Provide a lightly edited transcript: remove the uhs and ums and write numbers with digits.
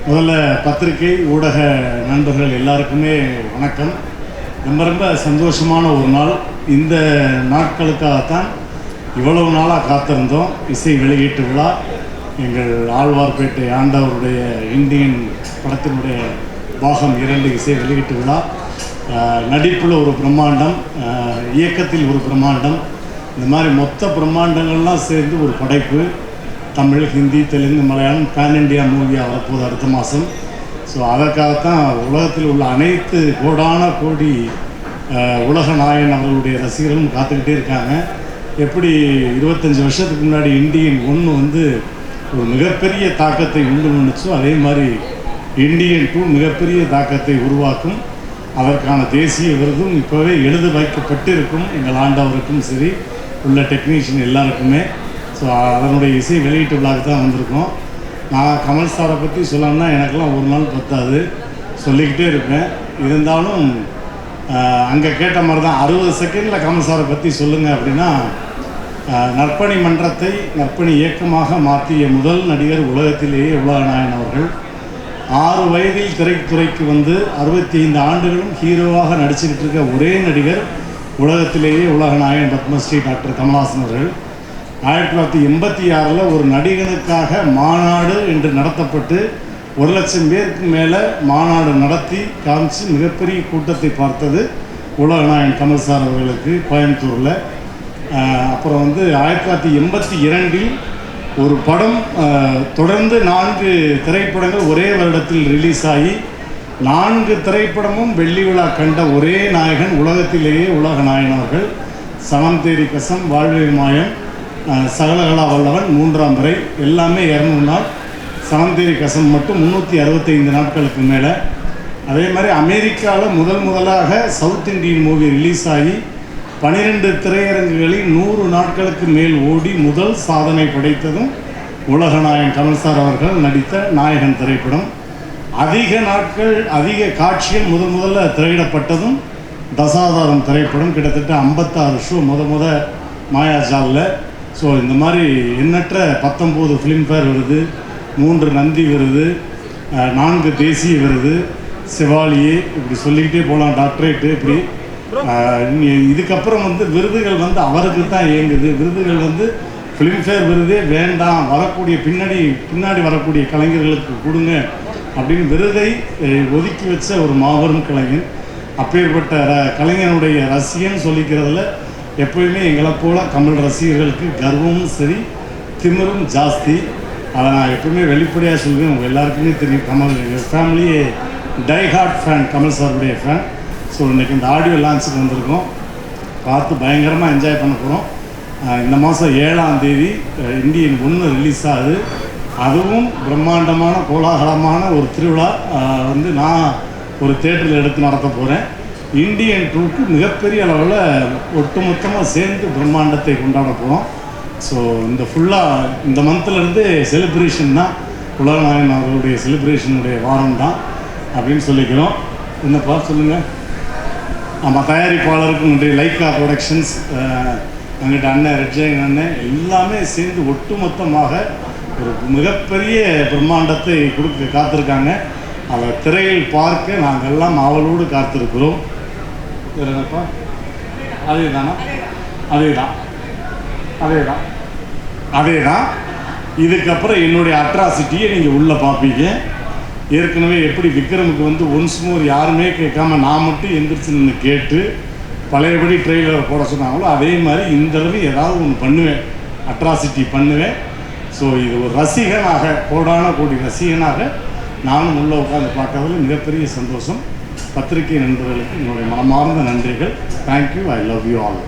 முதல்ல பத்திரிகை ஊடக நண்பர்கள் எல்லாருக்குமே வணக்கம். ரொம்ப சந்தோஷமான ஒரு நாள். இந்த நாட்களுக்காகத்தான் இவ்வளவு நாளாக காத்திருந்தோம். இசை வெளியீட்டு விழா, எங்கள் ஆழ்வார்பேட்டை ஆண்டவருடைய இந்தியன் படத்தினுடைய பாகம் 2 இசை வெளியீட்டு விழா. நடிப்பில் ஒரு பிரம்மாண்டம், இயக்கத்தில் ஒரு பிரம்மாண்டம், இந்த மாதிரி மொத்த பிரம்மாண்டங்கள்லாம் சேர்ந்து ஒரு படைப்பு. தமிழ், ஹிந்தி, தெலுங்கு, மலையாளம் பேன் இண்டியா மூவியாக வரப்போகுது அடுத்த மாதம். ஸோ அதற்காகத்தான் உலகத்தில் உள்ள அனைத்து கோடி உலக நாயகன் அவர்களுடைய ரசிகர்களும் காத்துக்கிட்டே இருக்காங்க. எப்படி 25 வருஷத்துக்கு முன்னாடி இந்தியன் 1 வந்து ஒரு மிகப்பெரிய தாக்கத்தை உண்டு பண்ணுச்சோ, அதே மாதிரி இந்தியன் 2 மிகப்பெரிய தாக்கத்தை உருவாக்கும். அதற்கான தேசிய விருதும் இப்போவே எழுத வைக்கப்பட்டிருக்கும். எங்கள் ஆண்டவருக்கும் சரி, உள்ள டெக்னீஷியன் எல்லாருக்குமே. ஸோ அதனுடைய இசை வெளியீட்டு விழாவுக்கு தான் வந்திருக்கோம். நான் கமல் சாரை பற்றி சொல்லணும்னா எனக்கெல்லாம் ஒரு நாள் பத்தாது, சொல்லிக்கிட்டே இருப்பேன். இருந்தாலும் அங்கே கேட்ட மாதிரி தான் 60 செகண்டில் கமல் சாரை பற்றி சொல்லுங்கள் அப்படின்னா, நற்பணி மன்றத்தை நற்பணி இயக்கமாக மாற்றிய முதல் நடிகர் உலகத்திலேயே உலகநாயகன் அவர்கள். 6 வயதில் திரைத்துறைக்கு வந்து 65 ஆண்டுகளும் ஹீரோவாக நடிச்சுக்கிட்டு இருக்க ஒரே நடிகர் உலகத்திலேயே உலகநாயகன் பத்மஸ்ரீ டாக்டர் கமல்ஹாசன் அவர்கள். 1986 ஒரு நடிகனுக்காக மாநாடு என்று நடத்தப்பட்டு 1 லட்சம் பேருக்கு மேலே மாநாடு நடத்தி காமிச்சு மிகப்பெரிய கூட்டத்தை பார்த்தது உலகநாயகன் கமல் சார் அவர்களுக்கு கோயம்புத்தூரில். அப்புறம் வந்து 1982 ஒரு படம் தொடர்ந்து 4 திரைப்படங்கள் ஒரே வருடத்தில் ரிலீஸ் ஆகி 4 திரைப்படமும் வெள்ளி விழா கண்ட ஒரே நாயகன் உலகத்திலேயே உலகநாயகன் அவர்கள். சனம் தேடி கசம், வாழ்வே மாயம், சகலகலா வல்லவன், 3ஆம் பிறை எல்லாமே 200 நாள். சனம் தேடி கசம் மட்டும் 365 நாட்களுக்கு மேலே. அதே மாதிரி அமெரிக்காவில் முதலாக சவுத் இண்டியன் மூவி ரிலீஸ் ஆகி 12 திரையரங்குகளில் 100 நாட்களுக்கு மேல் ஓடி முதல் சாதனை படைத்ததும் உலகநாயகன் கமல் சார் அவர்கள் நடித்த நாயகன் திரைப்படம். அதிக நாட்கள் அதிக காட்சிகள் முதல்ல திரையிடப்பட்டதும் தசாவதாரம் திரைப்படம். கிட்டத்தட்ட 56 ஷோ முத மாயாஜாலில். ஸோ இந்த மாதிரி எண்ணற்ற 19 ஃபிலிம்ஃபேர் விருது, 3 நந்தி விருது, 4 தேசிய விருது, செவாலியே, இப்படி சொல்லிக்கிட்டே போகலாம், டாக்டரேட்டு. இப்படி இதுக்கப்புறம் வந்து விருதுகள் வந்து அவருக்கு தான் இயங்குது. விருதுகள் வந்து ஃபிலிம்ஃபேர் விருதே வேண்டாம், வரக்கூடிய பின்னாடி வரக்கூடிய கலைஞர்களுக்கு கொடுங்க அப்படின்னு விருதை ஒதுக்கி வச்ச ஒரு மாபெரும் கலைஞன். அப்பேற்பட்ட கலைஞனுடைய ரசிகன் சொல்லிக்கிறதுல எப்போயுமே எங்களை போல் கமல் ரசிகர்களுக்கு கர்வமும் சரி, திமிரும் ஜாஸ்தி. அதை நான் எப்பவுமே வெளிப்படையாக சொல்லுவேன். உங்கள் எல்லாருக்குமே தெரியும், கமல் எங்கள் ஃபேமிலியே டைஹார்ட் ஃபேன், கமல் சாருடைய ஃபேன். ஸோ இன்றைக்கி இந்த ஆடியோ லான்ச்சுக்கு வந்திருக்கோம். பார்த்து பயங்கரமாக என்ஜாய் பண்ண போகிறோம். இந்த மாதம் 7ஆம் தேதி இந்தியன் 1 ரிலீஸ் ஆகுது. அதுவும் பிரம்மாண்டமான கோலாகலமான ஒரு திருவிழா வந்து நான் ஒரு தேட்டரில் எடுத்து நடத்த போகிறேன். இந்தியன் 2க்கு மிகப்பெரிய அளவில் ஒட்டுமொத்தமாக சேர்ந்து பிரம்மாண்டத்தை கொண்டாட போகிறோம். ஸோ இந்த மந்த்லேருந்து செலிப்ரேஷன் தான், உலகநாயகன் அவர்களுடைய செலிப்ரேஷனுடைய வாரம் தான் அப்படின்னு சொல்லிக்கிறோம். என்னப்பா சொல்லுங்கள். ஆமாம், தயாரிப்பாளருக்கு நம்முடைய லைக்கா ப்ரொடக்ஷன்ஸ், எங்கிட்ட அண்ணன் ரெட்ஜெயின் அண்ணன் எல்லாமே சேர்ந்து ஒட்டுமொத்தமாக ஒரு மிகப்பெரிய பிரம்மாண்டத்தை கொடுக்க காத்திருக்காங்க. அதை திரையில் பார்க்க நாங்கள் எல்லாம் ஆவலோடு காத்திருக்கிறோம். என்னப்பா அதே தான். இதுக்கப்புறம் என்னுடைய அட்ராசிட்டியை நீங்கள் உள்ளே பார்ப்பீங்க. ஏற்கனவே எப்படி விக்ரமுக்கு வந்து ஒன்ஸ் மோர் யாருமே கேட்காம நான் மட்டும் எந்திரிச்சு நின்று கேட்டு பழையபடி ட்ரெய்லரை போட சொன்னாங்களோ, அதே மாதிரி இந்த தடவை ஏதாவது ஒன்று பண்ணுவேன், அட்ராசிட்டி பண்ணுவேன். ஸோ இது ஒரு ரசிகனாக, கோடி ரசிகனாக நானும் உள்ளே உட்காந்து பார்க்கறதுல மிகப்பெரிய சந்தோஷம். பத்திரிகை நண்பர்களுக்கு என்னுடைய மனமார்ந்த நன்றிகள். Thank you. I love you all.